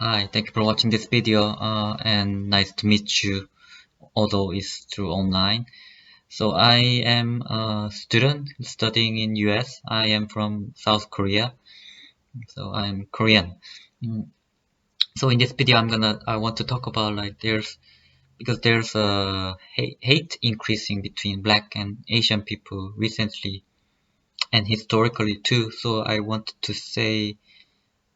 Hi, thank you for watching this video and nice to meet you, although it's through online. So I am a student studying in US. I am from South Korea, so I'm Korean. Mm, So in this video, I want to talk about because there's a hate increasing between Black and Asian people recently and historically too. So I wanted to say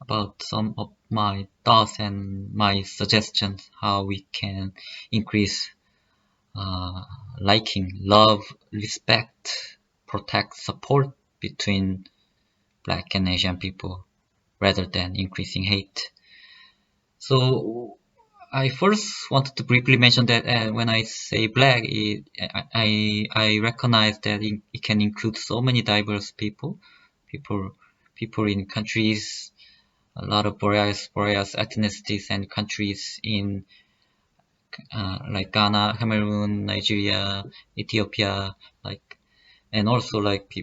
about some of my thoughts and my suggestions how we can increase uh, liking, love, respect, protect, support between Black and Asian people rather than increasing hate. So I first wanted to briefly mention that when I say Black, I recognize that it can include so many diverse people, people in countries, a lot of various ethnicities and countries in like Ghana, Cameroon, Nigeria, Ethiopia, like and also like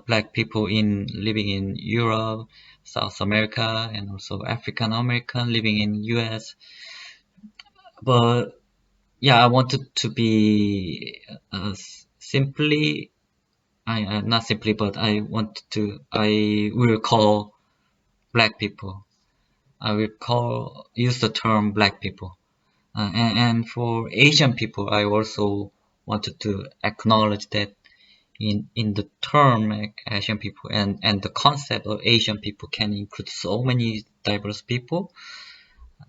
black people in living in Europe, South America, and also African American living in US. But yeah, I wanted to be simply, I not simply, but I will call black people. I will use the term black people. And for Asian people, I also wanted to acknowledge that in the term Asian people and the concept of Asian people can include so many diverse people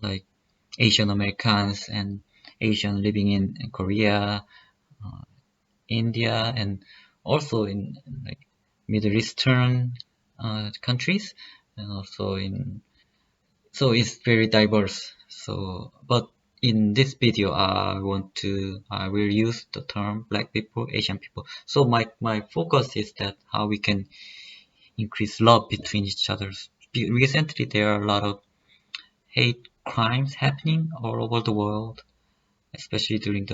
like Asian Americans and Asian living in Korea, India, and also in like Middle Eastern countries, and also in so it's very diverse. So, but in this video, I will use the term Black people, Asian people. So my focus is that how we can increase love between each other. Recently, there are a lot of hate crimes happening all over the world, especially during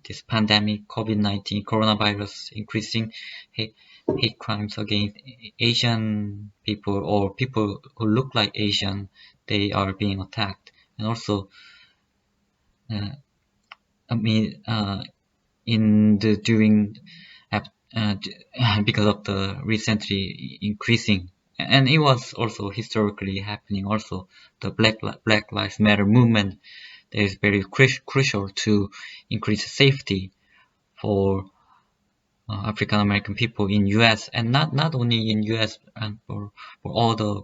this pandemic, COVID-19, coronavirus, increasing hate, hate crimes against Asian people or people who look like Asian. They are being attacked, and also, uh, I mean, in the during because of the recently increasing, and it was also historically happening. Also, the Black Lives Matter movement that is very crucial to increase safety for African American people in U.S. and not only in U.S. and for all the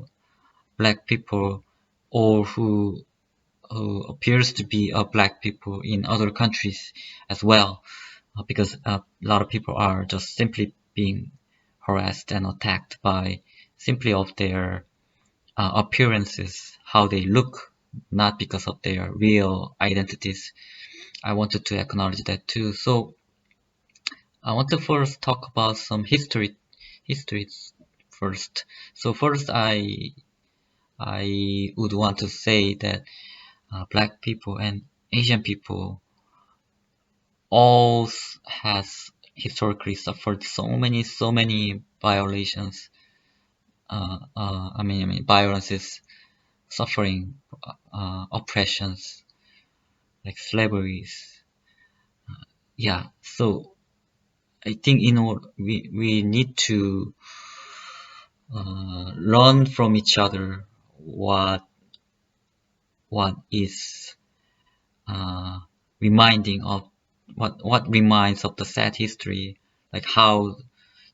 black people or who appears to be black people in other countries as well, because a lot of people are just simply being harassed and attacked by simply of their appearances, how they look, not because of their real identities. I wanted to acknowledge that too. So I want to first talk about some histories first. So first, I would want to say that Black people and Asian people all has historically suffered so many violations. I mean, violences, suffering, oppressions like slaveries. Yeah, so I think we need to learn from each other what is uh, reminding of what reminds of the sad history, like how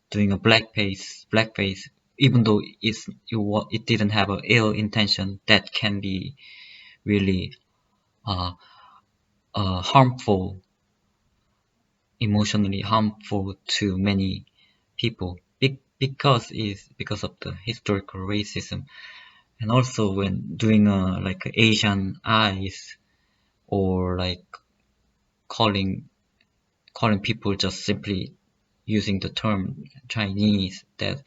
doing a blackface, even though it didn't have a ill intention, that can be really uh, harmful, emotionally harmful to many people, because of the historical racism, and also when doing like Asian eyes or like calling calling people just simply using the term Chinese, that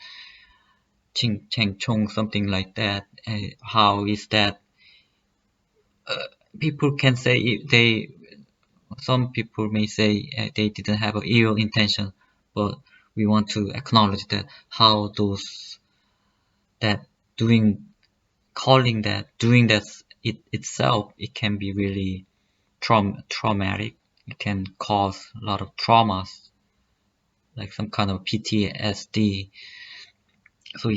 Ching Cheng Chong, something like that. How is that? People can say some people may say they didn't have a ill intention, but we want to acknowledge that how those that doing calling that, doing that itself, it can be really traumatic. It can cause a lot of traumas, like some kind of PTSD. So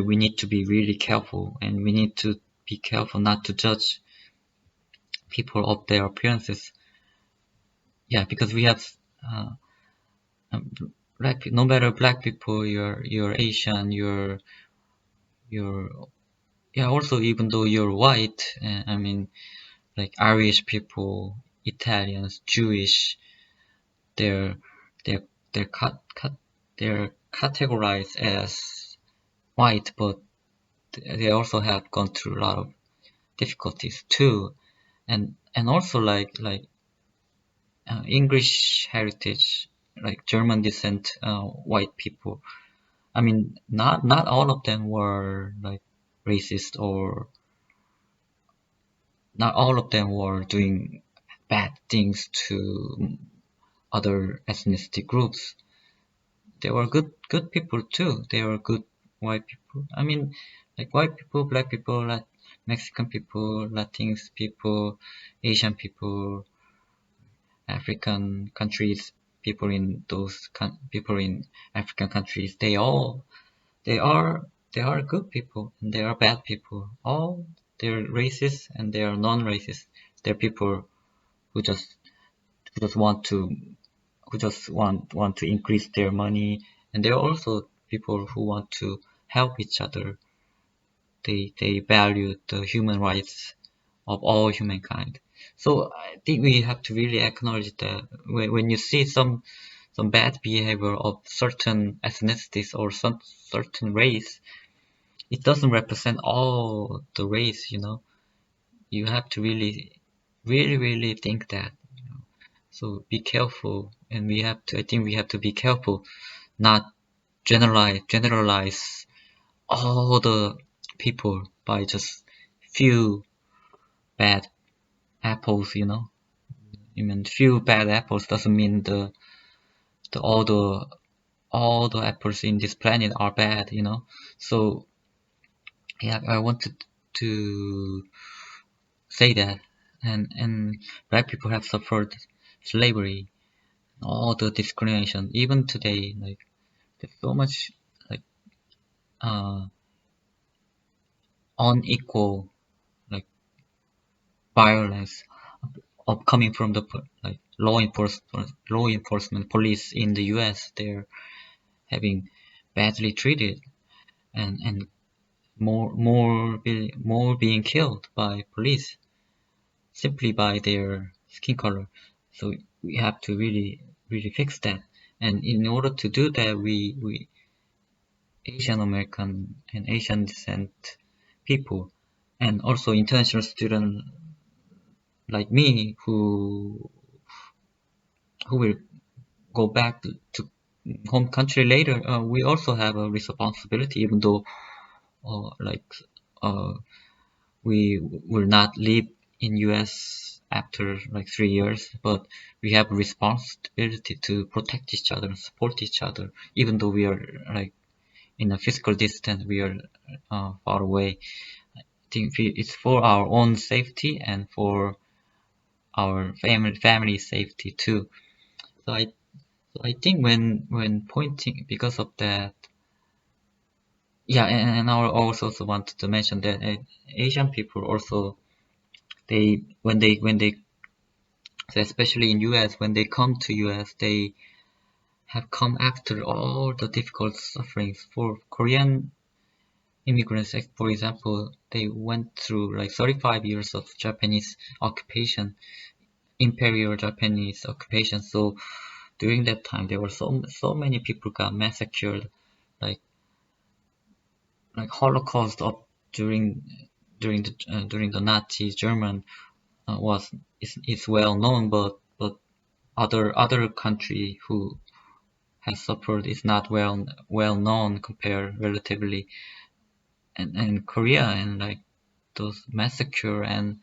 we need to be really careful, and we need to be careful not to judge people of their appearances. Yeah, because we have uh, um, no matter black people, you're Asian, you're yeah. Also, even though you're white, I mean, like Irish people, Italians, Jewish, they're they're they're categorized as white, but they also have gone through a lot of difficulties too, and also English heritage, like German descent, white people. I mean, not all of them were like racist, or not all of them were doing bad things to other ethnicity groups. They were good people too. They were good white people. I mean, like white people, black people, Mexican people, Latinx people, Asian people, African countries, people in African countries. They are good people and they are bad people. All they're racist and they are non-racist. They're people who just want to want to increase their money, and there are also people who want to help each other. They value the human rights of all humankind. So I think we have to really acknowledge that when you see some bad behavior of certain ethnicities or some certain race, it doesn't represent all the race. You have to really think that. So be careful, and I think we have to be careful not generalize all the people by just few bad apples. I mean, few bad apples doesn't mean the all the apples in this planet are bad. So yeah, I wanted to say that, and black people have suffered slavery, all the discrimination, even today. Like there's so much like uh unequal like violence coming from the like law enforcement police in the US. They're having badly treated, and more being killed by police simply by their skin color. So we have to really fix that. And in order to do that, we Asian American and Asian descent people, and also international student like me who will go back to home country later, we also have a responsibility, even though like uh, we will not live in US after like 3 years, but we have a responsibility to protect each other, support each other, even though we are like in a physical distance, we are far away. I think it's for our own safety and for our family safety too. So I think when pointing because of that, yeah, and I also wanted to mention that Asian people also they when they so especially in US when they come to US they have come after all the difficult sufferings for Korean immigrants. Like, for example, they went through like 35 years of Japanese occupation, imperial Japanese occupation. So during that time there were so many people got massacred, like Holocaust of during the Nazi German was is well known, but other country who has suffered is not well known compared relatively, and Korea, and like those massacre and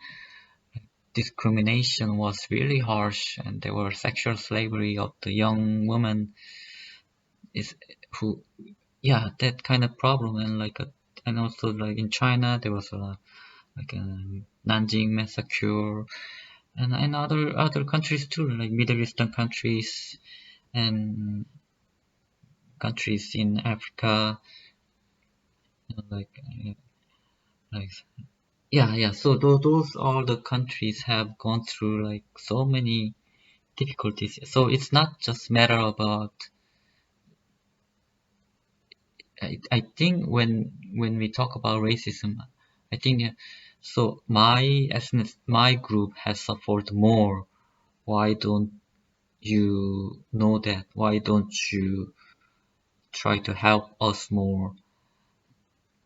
discrimination was really harsh, and there were sexual slavery of the young women is who yeah, that kind of problem, and like and also like in China there was a like Nanjing massacre, and other countries too, like Middle Eastern countries and countries in Africa, like like yeah. So those all the countries have gone through like so many difficulties. So it's not just matter about. I think when we talk about racism, I think so. My group has suffered more. Why don't you know that? Why don't you try to help us more?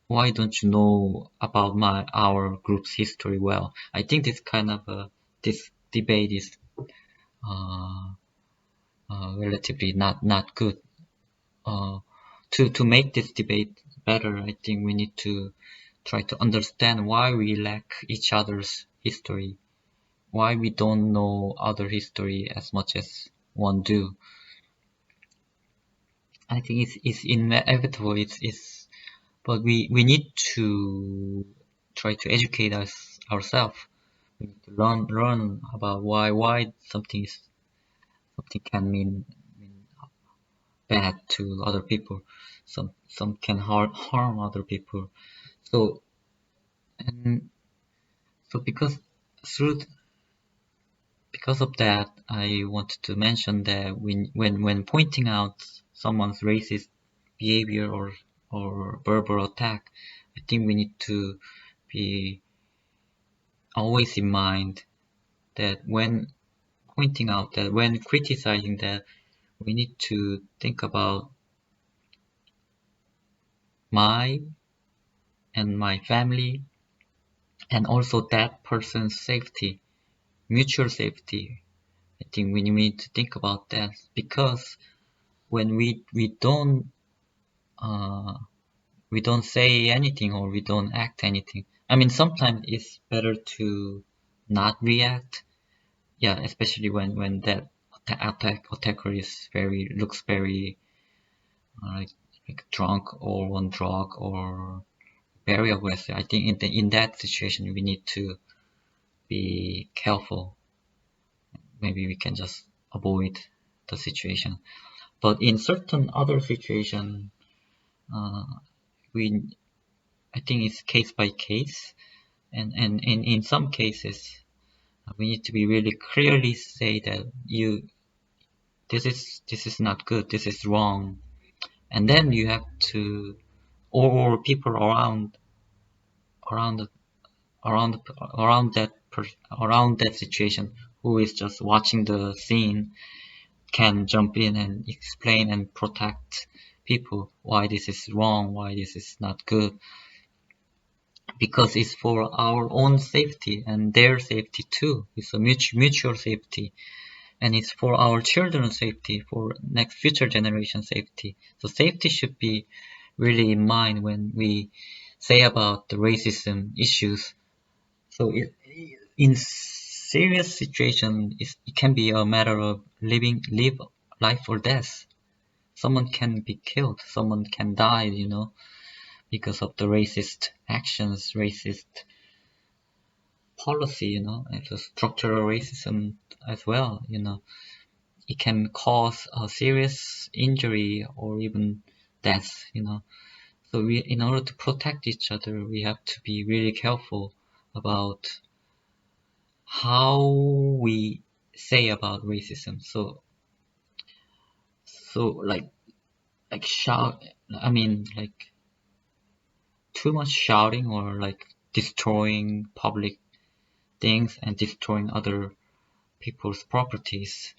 Why don't you know about our group's history well? I think this kind of this debate is uh, relatively not good. Uh, to make this debate better, I think we need to try to understand why we lack each other's history, why we don't know other history as much as one do. I think it's inevitable. It's but we need to try to educate ourselves. We need to learn about why something can mean bad to other people. Some can harm other people. So and so through because of that, I wanted to mention that when pointing out someone's racist behavior or verbal attack, I think we need to be always in mind that when pointing out that when criticizing that, we need to think about my and my family and also that person's safety, mutual safety. I think we need to think about that because when uh, we don't say anything or we don't act anything. I mean, sometimes it's better to not react. Yeah, especially when that attacker is looks very like, like drunk or on drug or very aggressive. I think in that situation we need to be careful. Maybe we can just avoid the situation. But in certain other situation, uh, we I think it's case by case, and in some cases we need to be really clearly say that you this is not good, this is wrong, and then you have to or people around the, around around that situation who is just watching the scene can jump in and explain and protect people why this is wrong, why this is not good, because it's for our own safety and their safety too. It's a mutual safety, and it's for our children's safety, for next future generation safety. So safety should be really in mind when we say about the racism issues. So in serious situation, it can be a matter of live life or death. Someone can be killed, someone can die, because of the racist actions, racist policy, and the structural racism as well, It can cause a serious injury or even death, So in order to protect each other, we have to be really careful about how we say about racism. So like shout, I mean like too much shouting or like destroying public things and destroying other people's properties.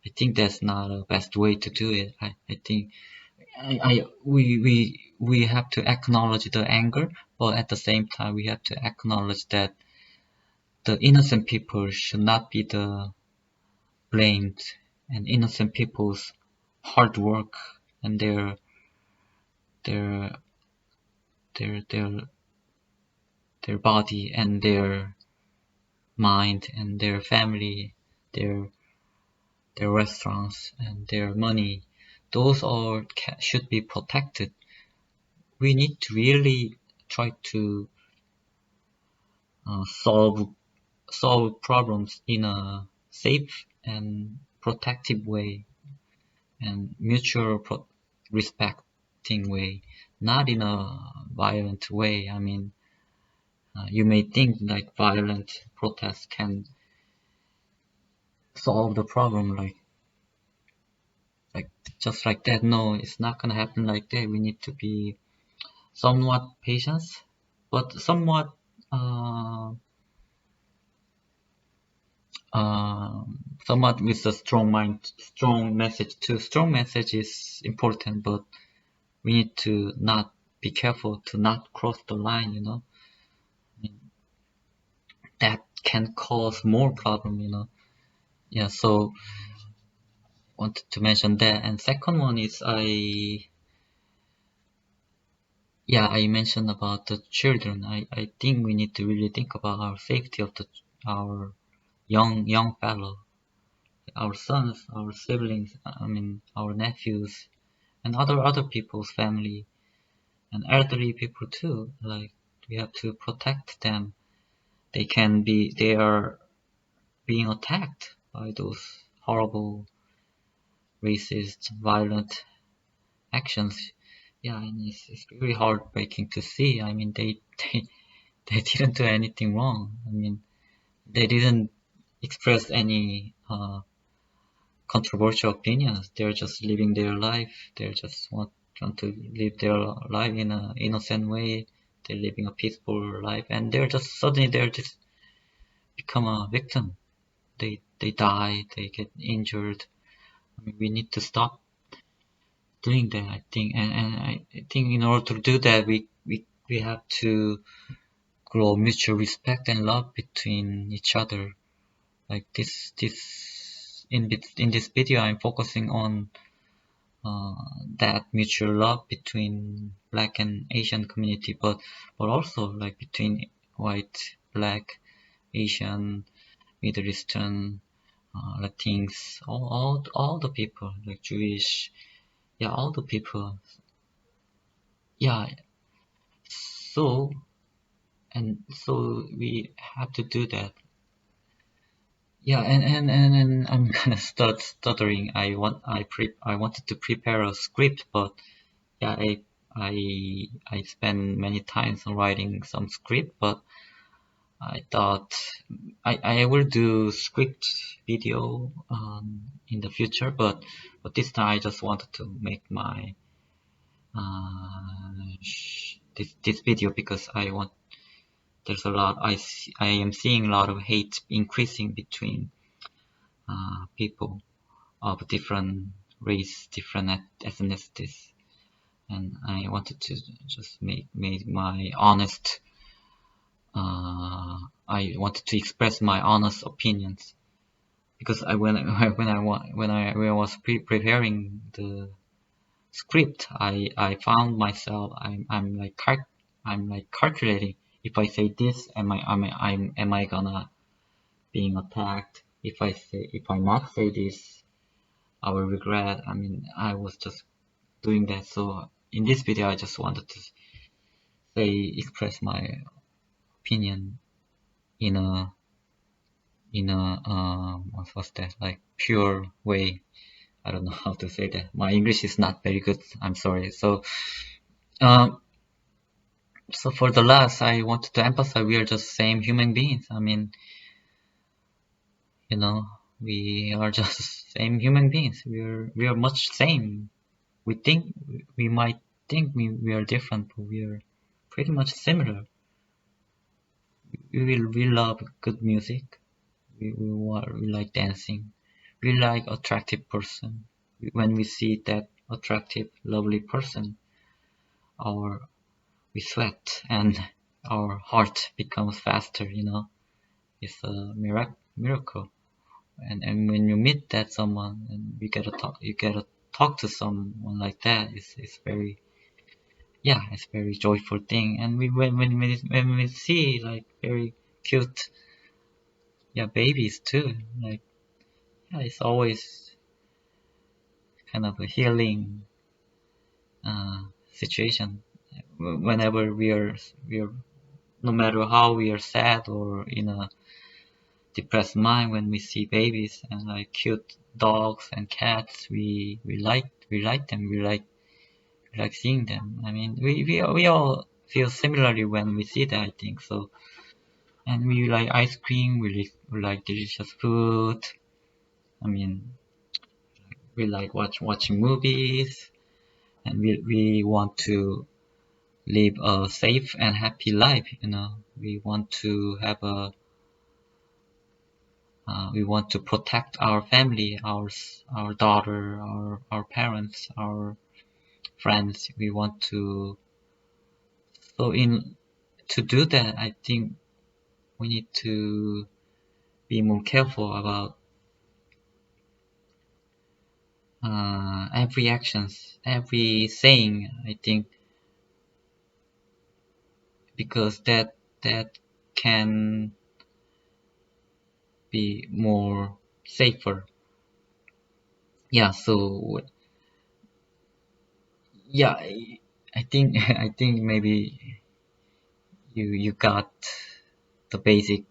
I think that's not the best way to do it. I think we have to acknowledge the anger, but at the same time we have to acknowledge that the innocent people should not be the blamed, and innocent people's hard work and their their their their body and their mind and their family, their their restaurants and their money, those all should be protected. We need to really try to solve problems in a safe and protective way and mutual respecting way, not in a violent way. I mean, you may think like violent protests can solve the problem like just like that. No, it's not gonna happen like that. We need to be somewhat patient, but uh, somewhat with a strong mind, strong message too. Strong message is important, but we need to not be careful to not cross the line. I mean, that can cause more problem. Yeah. So wanted to mention that. And second one is I mentioned about the children. I think we need to really think about our safety of our young fellow, our sons, our siblings, I mean our nephews and other people's family and elderly people too. Like we have to protect them. They are being attacked by those horrible, racist, violent actions. Yeah, and it's really heartbreaking to see. I mean, they didn't do anything wrong. I mean, they didn't express any controversial opinions. They're just living their life. They just want to live their life in an innocent way. They're living a peaceful life, and they're just become a victim. They die. They get injured. I mean, we need to stop doing that. I think, and I think in order to do that, we have to grow mutual respect and love between each other. Like in this video, I'm focusing on uh, that mutual love between Black and Asian community, but also like between white, Black, Asian, Middle Eastern, Latinx, all the people, like Jewish, yeah, all the people, yeah. So so we have to do that. Yeah, and I'm gonna start stuttering. I wanted to prepare a script, but yeah, I spent many times on writing some script, but I thought I will do script video in the future, but this time I just wanted to make my this video because I want there's a lot I am seeing a lot of hate increasing between people of different race, different ethnicities, and I wanted to just make my honest. I wanted to express my honest opinions because when I was preparing the script, I found myself I'm like calculating if I say this, am I gonna being attacked? If I not say this, I will regret. I mean, I was just doing that. So in this video, I just wanted to express my opinion in a what's that like pure way. I don't know how to say that. My English is not very good. I'm sorry. Um, so for the last, I wanted to emphasize we are just same human beings. I mean, you know, we are just same human beings. We are much same. We think we might think we are different, but we are pretty much similar. We love good music. We like dancing. We like attractive person. When we see that attractive, lovely person, our we sweat and our heart becomes faster. It's a miracle. And when you meet that someone and you gotta talk to someone like that, it's very it's very joyful thing. And when we see like very cute babies too, like it's always kind of a healing situation whenever we are no matter how we are sad or in a depressed mind, when we see babies and like cute dogs and cats, we like them. We like seeing them. I mean, we all feel similarly when we see that, I think so. And we like ice cream. We like delicious food. I mean, we like watching movies, and we want to live a safe and happy life. We want to have a we want to protect our family, our daughter, our parents, our friends. We want to. So in to do that, I think we need to be more careful about every actions, every saying. I think because that can be more safer. Yeah. So yeah, I think I think maybe you got the basic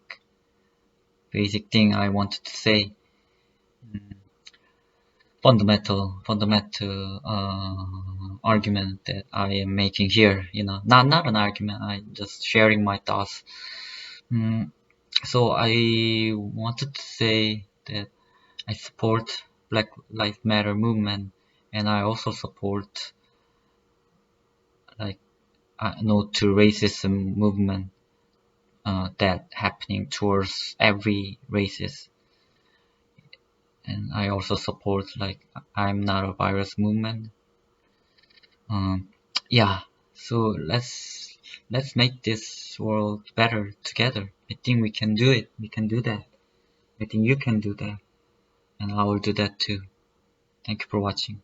thing I wanted to say. Mm, fundamental argument that I am making here. Not an argument. I just sharing my thoughts. Mm, so I wanted to say that I support Black Lives Matter movement, and I also support like no to racism movement that happening towards every races. And I also support like I'm not a virus movement. Um, yeah. So let's make this world better together. I think we can do it. We can do that. I think you can do that, and I will do that too. Thank you for watching.